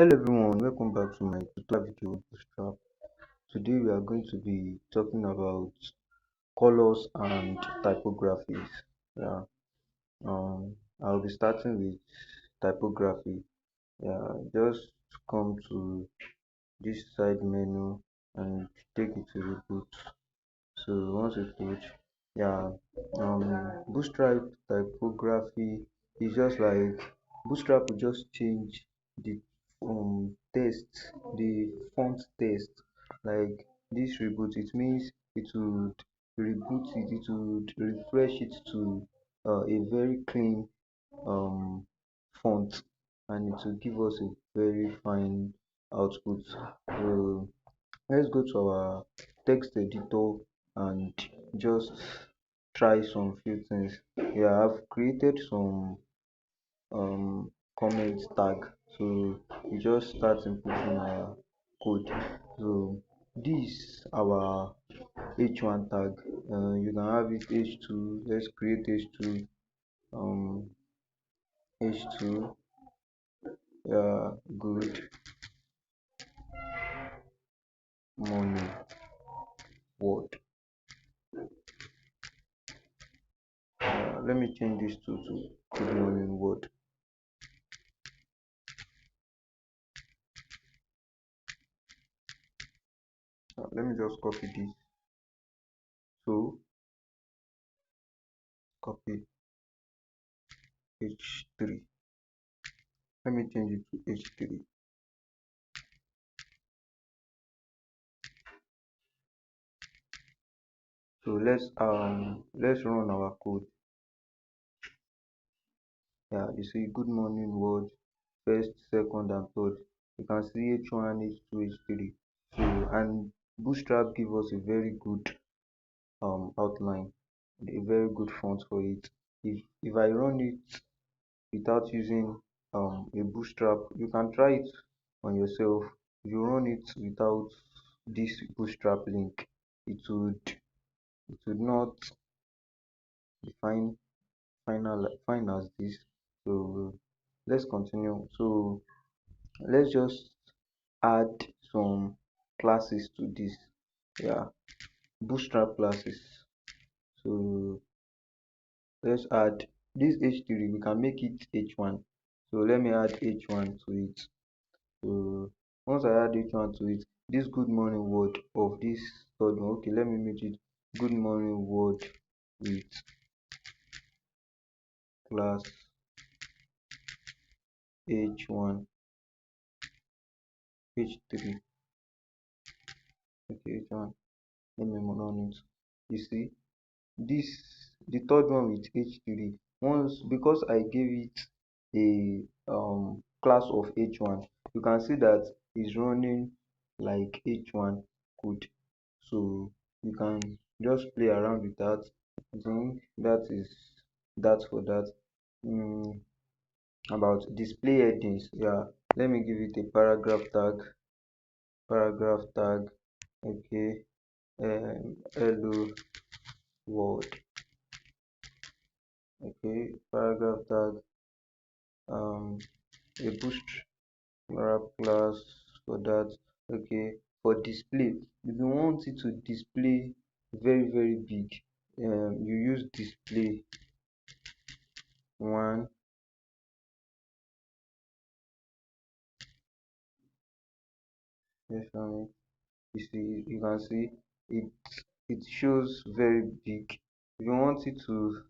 Hello everyone, welcome back to my tutorial video with Bootstrap. Today we are going to be talking about colors and typographies. Yeah, I'll be starting with typography. Yeah, just come to this side menu and take it to reboot. So once it loads, yeah, Bootstrap typography is just like Bootstrap will just change the text, the font text. Like this reboot, it means it would reboot it, it would refresh it to a very clean um font, and it will give us a very fine output. So let's go to our text editor and just try some few things. Yeah, I've created some comment tag, so we just start inputting our code. So this our h1 tag. You can have it h2. Let's create h2. H2. Yeah, good morning world. Let me change this to good morning world. Let me just copy this. So copy h3. Let me change it to h3. So let's run our code. Yeah, you see good morning world, first, second and third. You can see h1, h2, h3. So and Bootstrap give us a very good outline, a very good font for it. If I run it without using a Bootstrap, you can try it on yourself. If you run it without this Bootstrap link, it would not be fine as this. So let's continue. So let's just add some classes to this. Yeah, Bootstrap classes. So let's add this h3. We can make it h1. So let me add h1 to it. So once I add h1 to it, this good morning word of this third one, okay, let me make it good morning word with class h1, h3. Okay, h1. Let me run it. You see this, the third one with h3, once, because I gave it a class of h1, you can see that it's running like h1 code. So you can just play around with that. I think that is that for that. About display headings, yeah, let me give it a paragraph tag. Okay, hello world. Okay, paragraph tag, a bootstrap class for that. Okay, for display, if you want it to display very big, you use display one. You see, you can see it, it shows very big. If you want it to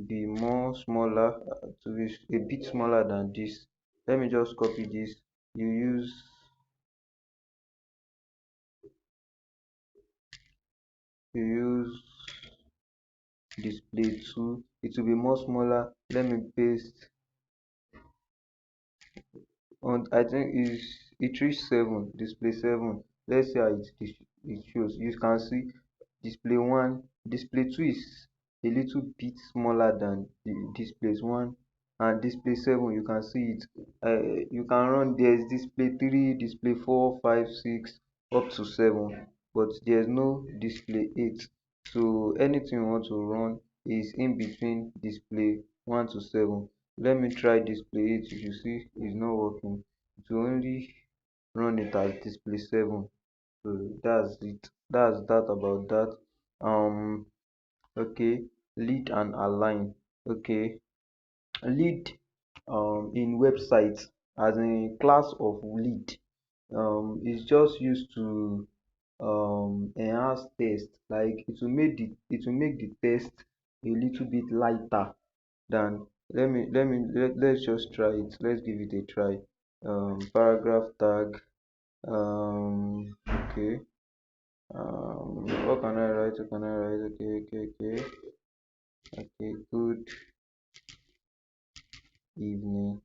be more smaller, to be a bit smaller than this, let me just copy this. You use display 2. It will be more smaller. Let me paste on, I think is it reached 7, display 7. Let's see how it shows. You can see display 1, display 2 is a little bit smaller than the display 1, and display 7, you can see it. You can run, there's display 3, display 4, 5, 6 up to 7, but there's no display 8. So anything you want to run is in between display 1 to 7. Let me try display 8. If you see it's not working, it will only run it as display 7. So that's it. That's that about that. Okay, lead and align. Okay, lead in websites, as in class of lead, is just used to enhance text. Like it will make the text a little bit lighter than, let's just try it. Let's give it a try. Paragraph tag. Okay. What can I write? What can I write? Okay, okay, okay. Okay, good evening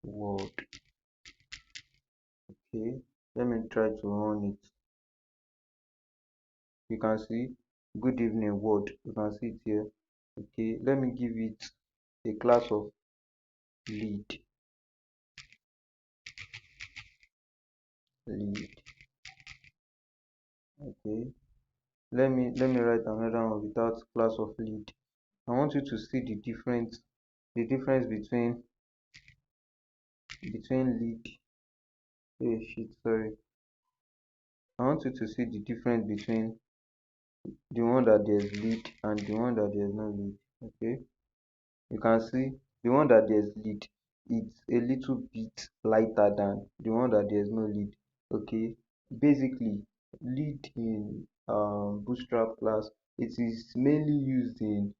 world. Okay, let me try to run it. You can see good evening world. You can see it here. Okay, let me give it a class of lead. Lead. Okay, let me write another one without class of lead. I want you to see the difference between lead. Hey shit, sorry. I want you to see the difference between the one that there's lead and the one that there's no lead. Okay, you can see the one that there's lead, it's a little bit lighter than the one that there's no lead. Okay, basically lead in Bootstrap class, it is mainly used in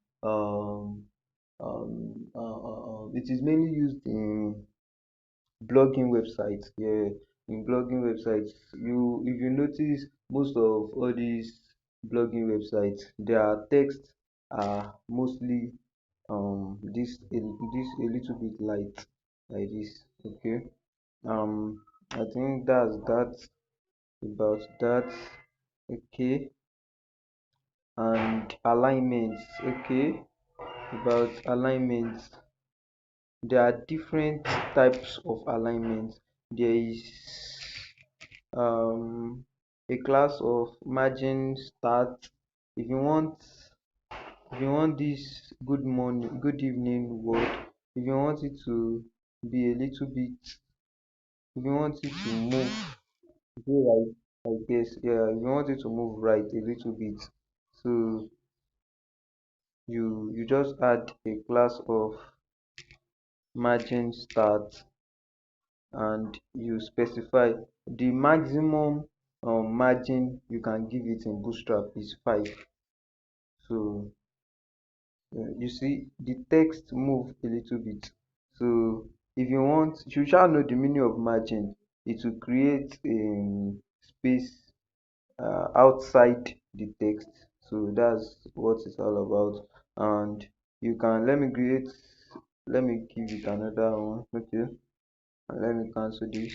blogging websites. Yeah, in blogging websites, if you notice, most of all these blogging websites, their text are mostly this a little bit light, like this. Okay, I think that's that about that. Okay, and alignments. Okay, about alignments, there are different types of alignments. There is a class of margin start. If you want this good morning, good evening word, if you want it to be a little bit, if you want it to move, go right, I guess, yeah, if you want it to move right a little bit, so you just add a class of margin start, and you specify the maximum margin you can give it in Bootstrap is 5. So you see the text move a little bit. So if you want, you shall know the meaning of margin. It will create a space outside the text. So that's what it's all about. And you can, let me give it another one. Okay, and let me cancel this.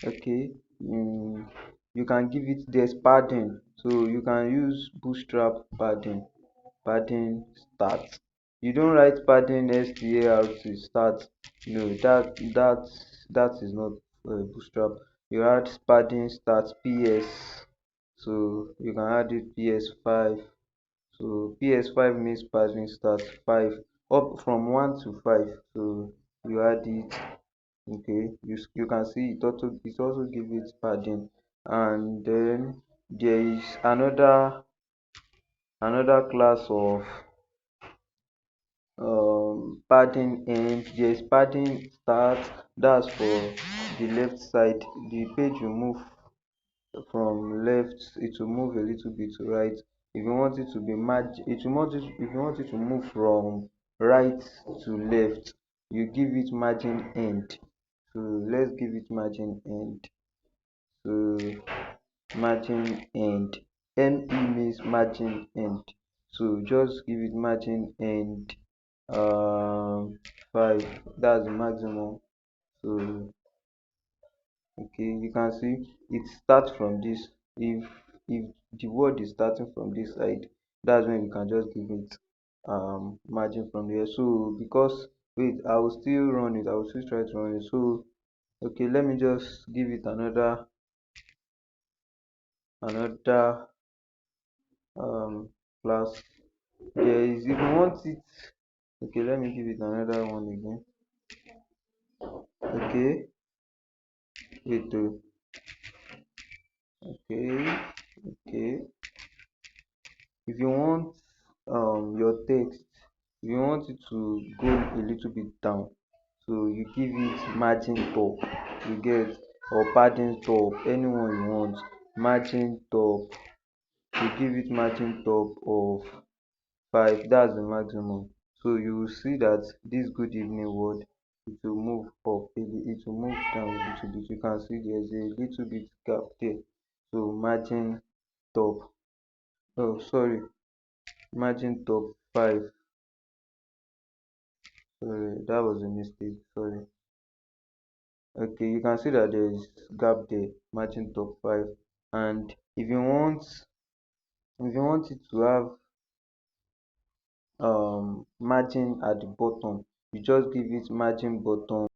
Okay, you can give it, there's padding, so you can use Bootstrap padding start. You don't write padding start start. No, that is not Bootstrap. You add padding start ps, so you can add it ps5. So ps5 means padding start 5, up from 1 to 5. So you add it. Okay, you can see it also give it padding. And then there is another class of padding end. There is padding start, that's for the left side. The page will move from left, it will move a little bit to right. If you want it to be if you want it to move from right to left, you give it margin end. So let's give it margin end. So margin end, me means margin end, so just give it margin end 5. That's the maximum. So okay, you can see it starts from this. If the word is starting from this side, that's when you can just give it margin from here. So because, wait, I will still run it, I will still try to run it. So okay, let me just give it another class. There is, if you want it, okay, let me give it another one again. Okay, wait oh, okay, okay. If you want your text, if you want it to go a little bit down, so you give it margin top, you get, or padding top, anyone you want. Margin top, you give it margin top of 5, that's the maximum. So you will see that this good evening word, it will move up it will move down a little bit. You can see there's a little bit gap there. So margin top, oh sorry, margin top 5. Sorry, that was a mistake, sorry. Okay, you can see that there is gap there, margin top 5. And if you want it to have margin at the bottom, you just give it margin bottom